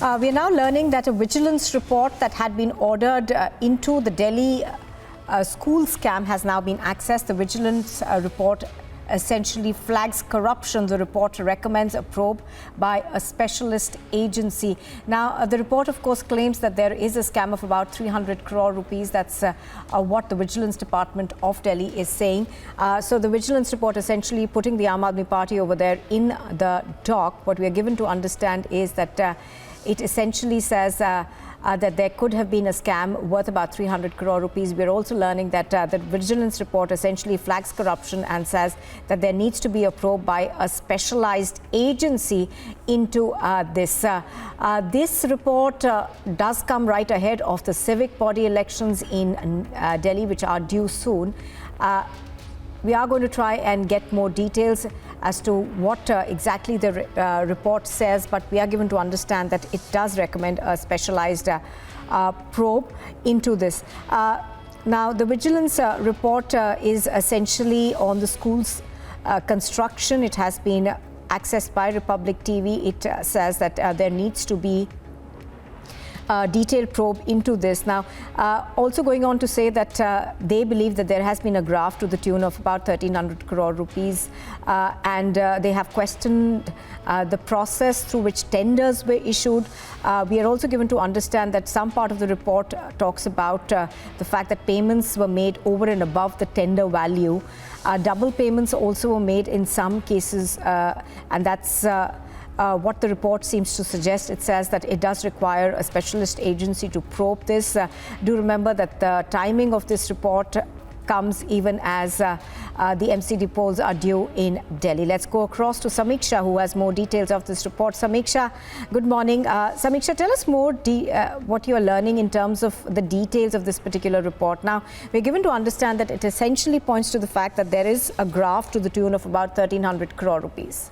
We are now learning that a vigilance report that had been ordered into the Delhi school scam has now been accessed. The vigilance report essentially flags corruption. The report recommends a probe by a specialist agency. Now, the report, of course, claims that there is a scam of about 300 crore rupees. That's what the Vigilance Department of Delhi is saying. So the vigilance report essentially putting the Aam Aadmi Party over there in the dock. What we are given to understand is that it essentially says that there could have been a scam worth about 300 crore rupees. We're also learning that the vigilance report essentially flags corruption and says that there needs to be a probe by a specialized agency into this. This report does come right ahead of the civic body elections in Delhi, which are due soon. We are going to try and get more details as to what exactly the report says, but we are given to understand that it does recommend a specialized probe into this. Now, the vigilance report is essentially on the school's construction. It has been accessed by Republic TV. It says that there needs to be detailed probe into this. Now, also going on to say that they believe that there has been a graft to the tune of about 1,300 crore rupees and they have questioned the process through which tenders were issued. We are also given to understand that some part of the report talks about the fact that payments were made over and above the tender value. Double payments also were made in some cases, and that's what the report seems to suggest. It says that it does require a specialist agency to probe this. Do remember that the timing of this report comes even as the MCD polls are due in Delhi. Let's go across to Samiksha, who has more details of this report. Samiksha, good morning. Samiksha, tell us more what you are learning in terms of the details of this particular report. Now, we're given to understand that it essentially points to the fact that there is a graft to the tune of about 1,300 crore rupees.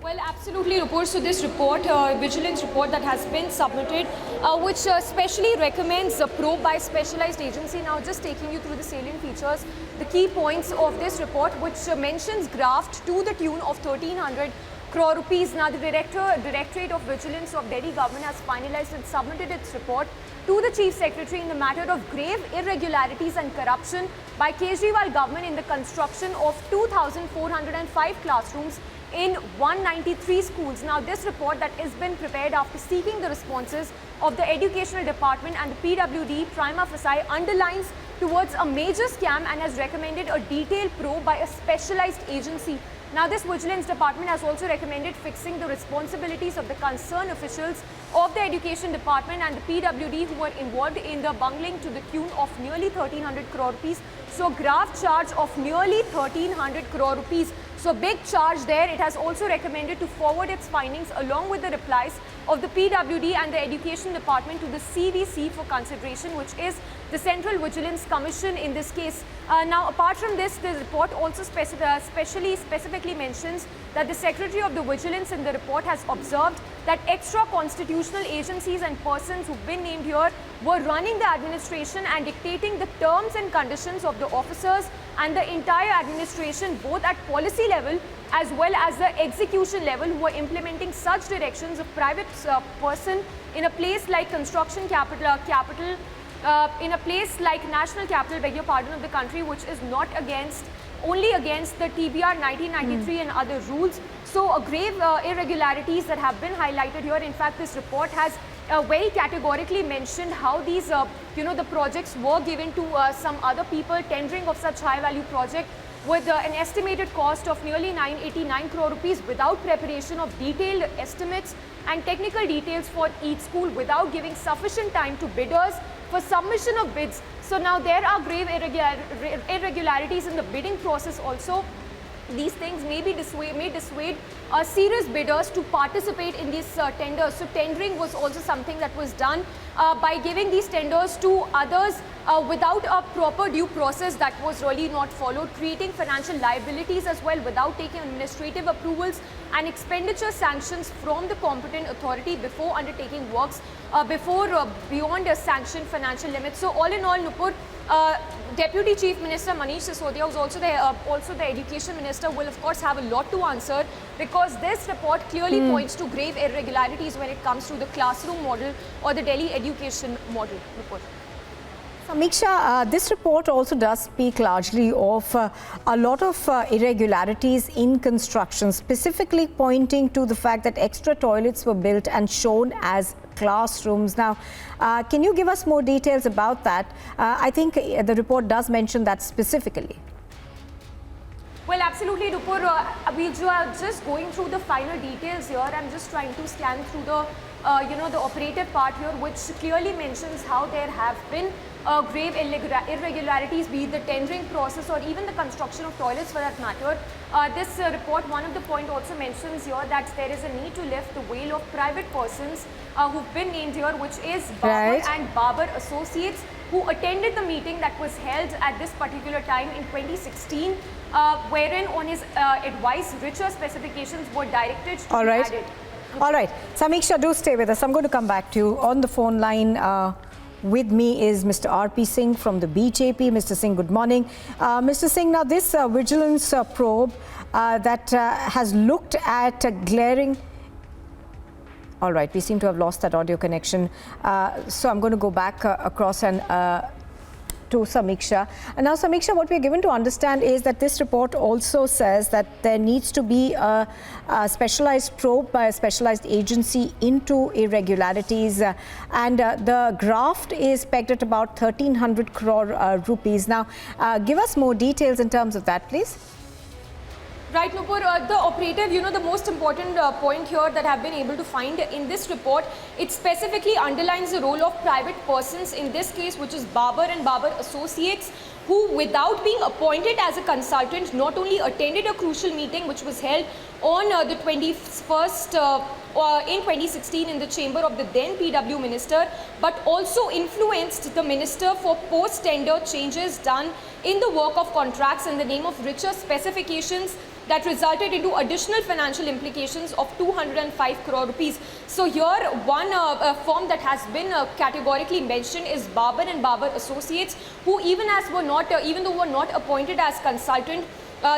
Well, absolutely, Nupur. So this report, vigilance report that has been submitted, which specially recommends a probe by specialized agency. Now, just taking you through the salient features, the key points of this report, which mentions graft to the tune of 1,300 crore rupees. Now, the Directorate of Vigilance of Delhi government has finalized and submitted its report to the Chief Secretary in the matter of grave irregularities and corruption by Kejriwal government in the construction of 2,405 classrooms in 193 schools. Now, this report that has been prepared after seeking the responses of the Educational Department and the PWD prima facie underlines towards a major scam and has recommended a detailed probe by a specialized agency. Now, this Vigilance Department has also recommended fixing the responsibilities of the concerned officials of the Education Department and the PWD who were involved in the bungling to the tune of nearly 1,300 crore rupees. So, graft charge of nearly 1,300 crore rupees. So, big charge there. It has also recommended to forward its findings along with the replies of the PWD and the Education Department to the CVC for consideration, which is the Central Vigilance Commission in this case. Now, apart from this, the report also specifically mentions that the Secretary of the Vigilance in the report has observed that extra constitutional agencies and persons who've been named here were running the administration and dictating the terms and conditions of the officers and the entire administration, both at policy level as well as the execution level, who are implementing such directions of private person in a place like construction capital, in a place like national capital, beg your pardon, of the country, which is not only against the TBR 1993 and other rules. So, grave irregularities that have been highlighted here. In fact, this report has very categorically mentioned how these, the projects were given to some other people, tendering of such high-value project with an estimated cost of nearly 989 crore rupees without preparation of detailed estimates and technical details for each school, without giving sufficient time to bidders for submission of bids. So now there are grave irregularities in the bidding process also. These things may dissuade serious bidders to participate in these tenders. So tendering was also something that was done by giving these tenders to others without a proper due process that was really not followed, creating financial liabilities as well without taking administrative approvals and expenditure sanctions from the competent authority before undertaking works beyond a sanctioned financial limit. So all in all, Nupur, Deputy Chief Minister Manish Sisodia, who's also the Education Minister, will of course have a lot to answer, because this report clearly points to grave irregularities when it comes to the classroom model or the Delhi education model. Report. Samiksha, this report also does speak largely of a lot of irregularities in construction, specifically pointing to the fact that extra toilets were built and shown as classrooms. Now, can you give us more details about that? I think the report does mention that specifically. Well, absolutely, Rupur. We are just going through the final details here. I'm just trying to scan through the, the operative part here, which clearly mentions how there have been grave irregularities, be it the tendering process or even the construction of toilets for that matter. This report, one of the point also mentions here that there is a need to lift the veil of private persons who've been named here, which is Babar and Babar Associates, who attended the meeting that was held at this particular time in 2016, wherein on his advice, richer specifications were directed to be added. All right. Samiksha, do stay with us. I'm going to come back to you. On the phone line with me is Mr. R.P. Singh from the BJP. Mr. Singh, good morning. Mr. Singh, now this vigilance probe that has looked at glaring... All right, we seem to have lost that audio connection. So I'm going to go back across and to Samiksha. And now, Samiksha, what we're given to understand is that this report also says that there needs to be a specialized probe by a specialized agency into irregularities. And the graft is pegged at about 1,300 crore rupees. Now, give us more details in terms of that, please. Right, Nupur, the operative, the most important point here that I've been able to find in this report, it specifically underlines the role of private persons in this case, which is Babar and Babar Associates, who without being appointed as a consultant, not only attended a crucial meeting which was held on the 21st in 2016 in the chamber of the then PW minister, but also influenced the minister for post-tender changes done in the work of contracts in the name of richer specifications that resulted into additional financial implications of 205 crore rupees. So here one firm that has been categorically mentioned is Babar and Babar Associates, who even though were not appointed as consultant,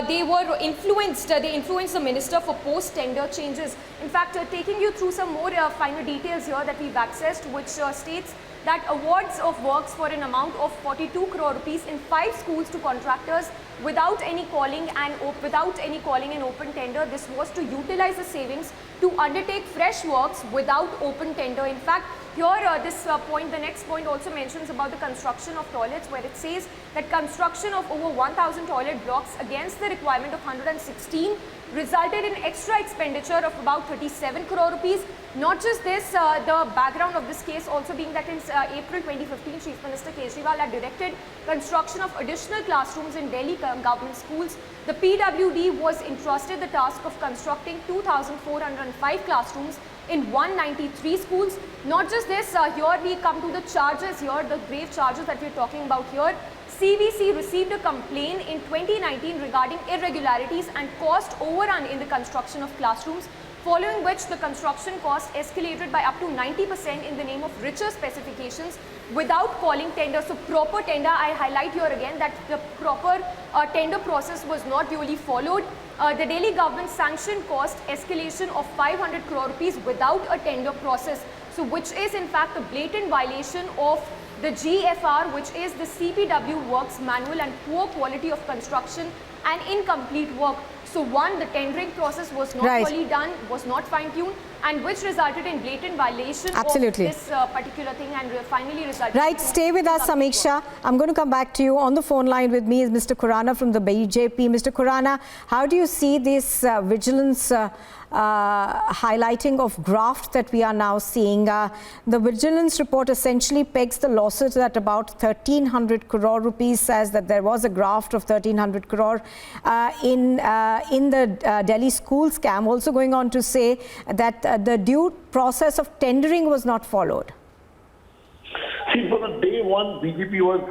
they were influenced, they influenced the minister for post-tender changes. In fact, taking you through some more finer details here that we've accessed, which states that awards of works for an amount of 42 crore rupees in 5 schools to contractors without any calling and open tender. This was to utilize the savings to undertake fresh works without open tender. In fact, here the next point also mentions about the construction of toilets, where it says that construction of over 1,000 toilet blocks against the requirement of 116 resulted in extra expenditure of about 37 crore rupees. Not just this, the background of this case also being that in April 2015, Chief Minister Kejriwal had directed construction of additional classrooms in Delhi government schools. The PWD was entrusted the task of constructing 2,405 classrooms in 193 schools. Not just this, here we come to the charges here, the grave charges that we're talking about here. CVC received a complaint in 2019 regarding irregularities and cost overrun in the construction of classrooms, following which the construction cost escalated by up to 90% in the name of richer specifications without calling tender. So proper tender, I highlight here again that the proper tender process was not duly followed. The Delhi government sanctioned cost escalation of 500 crore rupees without a tender process. So which is in fact a blatant violation of the GFR, which is the CPW Works Manual, and poor quality of construction and incomplete work. So one, the tendering process was not fully done, was not fine-tuned, and which resulted in blatant violation of this particular thing, and finally resulted stay with us, Samiksha. I'm going to come back to you. On the phone line with me is Mr. Khurana from the BJP. Mr. Khurana, how do you see this vigilance highlighting of graft that we are now seeing? The vigilance report essentially pegs the losses at about 1,300 crore rupees, says that there was a graft of 1,300 crore in the Delhi school scam, also going on to say that the due process of tendering was not followed. See, from the day one, BJP was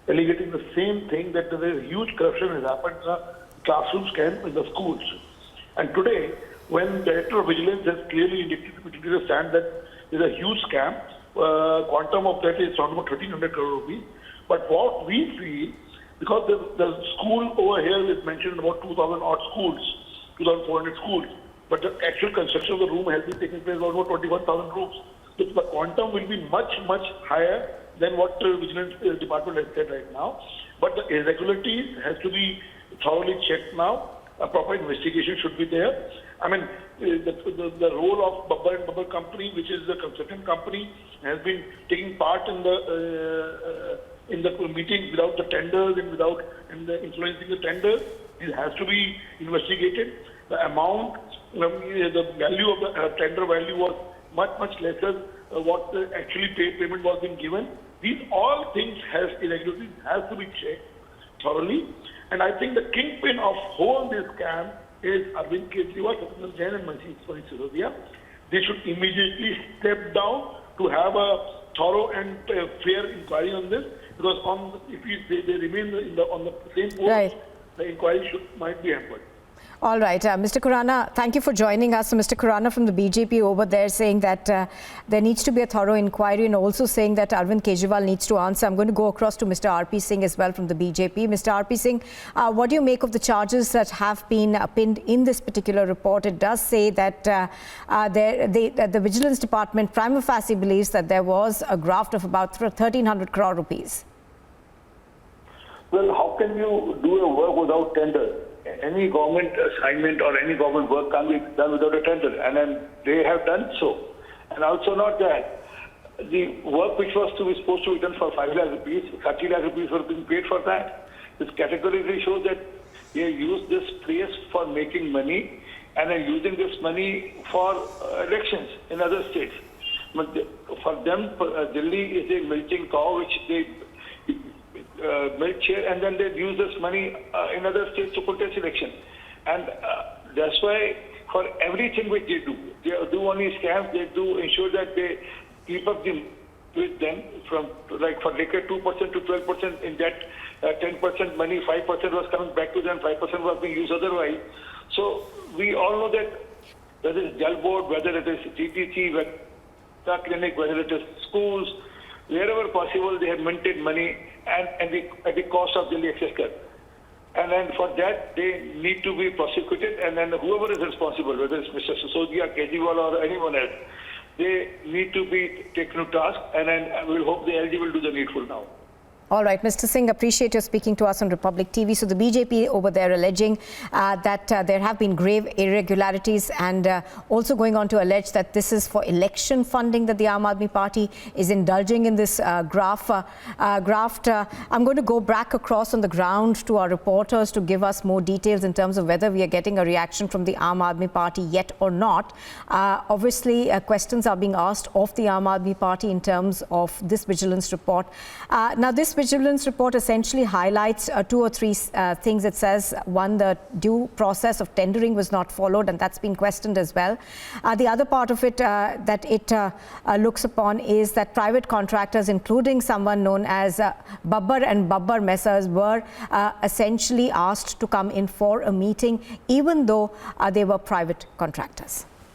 alleging the same thing, that there is huge corruption has happened in the classroom scam in the schools. And today, when the Director of Vigilance has clearly indicated a stand that there is a huge scam, quantum of that is around about 1,300 crore rupees. But what we feel Because the school over here is mentioned about 2,000 odd schools, 2,400 schools, but the actual construction of the room has been taking place about 21,000 rooms. So the quantum will be much, much higher than what the Vigilance Department has said right now. But the irregularities has to be thoroughly checked now. A proper investigation should be there. I mean, the role of Babbar and Babbar Company, which is the consultant company, has been taking part in the meetings without the tenders and influencing the tenders. It has to be investigated. The amount, the value of the tender value was much lesser what the actually payment was being given. These all things irregularities has to be checked thoroughly. And I think the kingpin of whole this scam is Arvind Kejriwal, Satyanarayana Jain and Manish Sisodia. They should immediately step down to have a thorough and fair inquiry on this, because if they remain on the same post, right, the inquiry might be hampered. All right, Mr. Khurana, thank you for joining us. So Mr. Khurana from the BJP over there saying that there needs to be a thorough inquiry, and also saying that Arvind Kejriwal needs to answer. I'm going to go across to Mr. R.P. Singh as well from the BJP. Mr. R.P. Singh, what do you make of the charges that have been pinned in this particular report? It does say that the Vigilance Department prima facie believes that there was a graft of about 1,300 crore rupees. Well, how can you do a work without tender? Any government assignment or any government work can be done without a tender, and then they have done so. And also not that, the work which was supposed to be done for 5 lakh rupees, 30 lakh rupees were being paid for that. This categorically shows that they use this place for making money and are using this money for elections in other states. But for them, Delhi is a milking cow which they milk share, and then they use this money in other states to contest election. And that's why for everything which they do only scams. They do ensure that they keep up with them from, like for liquor, 2% to 12%. In that 10% money, 5% was coming back to them, 5% was being used otherwise. So we all know that whether it's Jal Board, whether it is GTC, whether the clinic, whether it is schools, wherever possible, they have minted money and at the cost of Delhi exchequer. And then for that, they need to be prosecuted, and then whoever is responsible, whether it's Mr. Sisodia, Kejriwal or anyone else, they need to be taken to task, and then we'll hope the LG will do the needful now. All right, Mr. Singh, appreciate your speaking to us on Republic TV. So the BJP over there alleging that there have been grave irregularities, and also going on to allege that this is for election funding, that the Aam Aadmi Party is indulging in this graft. I'm going to go back across on the ground to our reporters to give us more details in terms of whether we are getting a reaction from the Aam Aadmi Party yet or not. Obviously, questions are being asked of the Aam Aadmi Party in terms of this vigilance report. Now, this vigilance report essentially highlights 2 or 3 things. It says, one, the due process of tendering was not followed, and that's been questioned as well. The other part of it that it looks upon is that private contractors, including someone known as Babbar and Babbar Messrs, were essentially asked to come in for a meeting, even though they were private contractors.